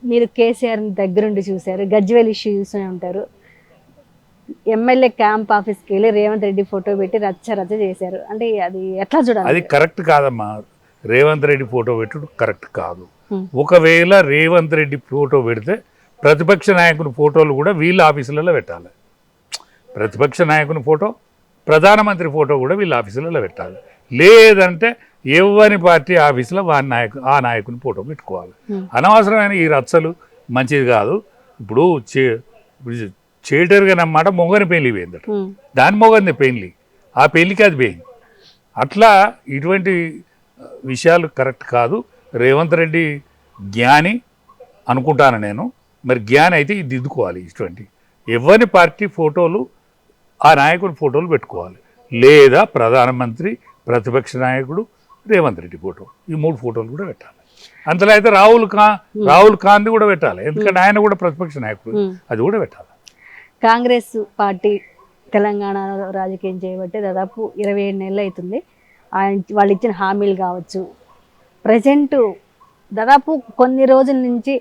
మీరు కేసీఆర్ దగ్గరుండి చూశారు, గజ్వేల్ ఇష్యూ చూస్తూనే ఉంటారు. ఎమ్మెల్యే క్యాంప్ ఆఫీస్కి వెళ్ళి రేవంత్ రెడ్డి ఫోటో పెట్టి రచ్చ రచ్చ చేశారు. అంటే అది ఎట్లా చూడాలి? అది కరెక్ట్ కాదమ్మా. రేవంత్ రెడ్డి ఫోటో పెట్టుడు కరెక్ట్ కాదు. ఒకవేళ రేవంత్ రెడ్డి ఫోటో పెడితే ప్రతిపక్ష నాయకుని ఫోటోలు కూడా వీళ్ళ ఆఫీసులలో పెట్టాలి. ప్రతిపక్ష నాయకుని ఫోటో, ప్రధానమంత్రి ఫోటో కూడా వీళ్ళ ఆఫీసులలో పెట్టాలి. లేదంటే ఎవరి పార్టీ ఆఫీసులో ఆ నాయకుని ఫోటో పెట్టుకోవాలి. అనవసరమైన ఈ రచ్చలు మంచిది కాదు. ఇప్పుడు చేటర్గా నమ్మాట మొగని పెళ్లి పోయిందట, దాని మొగని పెళ్లి, ఆ పెళ్లికి అది పోయింది. అట్లా ఇటువంటి విషయాలు కరెక్ట్ కాదు. రేవంత్ రెడ్డి జ్ఞాని అనుకుంటాను నేను. మరి జ్ఞాని అయితే ఇది దిద్దుకోవాలి. ఇటువంటి ఎవరి పార్టీ ఫోటోలు ఆ నాయకుని ఫోటోలు పెట్టుకోవాలి. లేదా ప్రధానమంత్రి, ప్రతిపక్ష నాయకుడు, రేవంత్ రెడ్డి ఫోటో, ఈ 3 ఫోటోలు కూడా పెట్టాలి. అంతలో అయితే రాహుల్ గాంధీ కూడా పెట్టాలి. ఎందుకంటే ఆయన కూడా ప్రతిపక్ష నాయకుడు, అది కూడా పెట్టాలి. కాంగ్రెస్ పార్టీ తెలంగాణలో రాజకీయం చేయబట్టి దాదాపు 27 నెలలు అవుతుంది. వాళ్ళు ఇచ్చిన హామీలు కావచ్చు, ప్రజెంట్ దాదాపు కొన్ని రోజుల నుంచి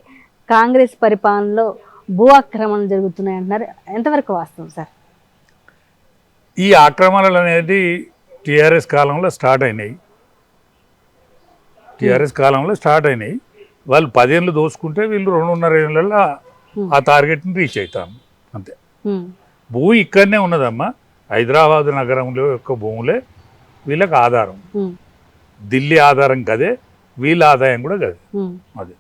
కాంగ్రెస్ పరిపాలనలో భూ ఆక్రమణలు జరుగుతున్నాయి అంటున్నారు. ఎంతవరకు వాస్తవం సార్? ఈ ఆక్రమణలు అనేది టీఆర్ఎస్ కాలంలో స్టార్ట్ అయినాయి. వాళ్ళు 10 ఏళ్ళు దోసుకుంటే వీళ్ళు 2.5 ఏళ్ళలో ఆ టార్గెట్ని రీచ్ అవుతాం అంతే. భూ ఇక్కడనే ఉన్నదమ్మా. హైదరాబాద్ నగరంలో యొక్క భూములే వీళ్ళకి ఆధారం. ఢిల్లీ ఆధారం కదే, వీళ్ళ ఆదాయం కూడా కదే. అది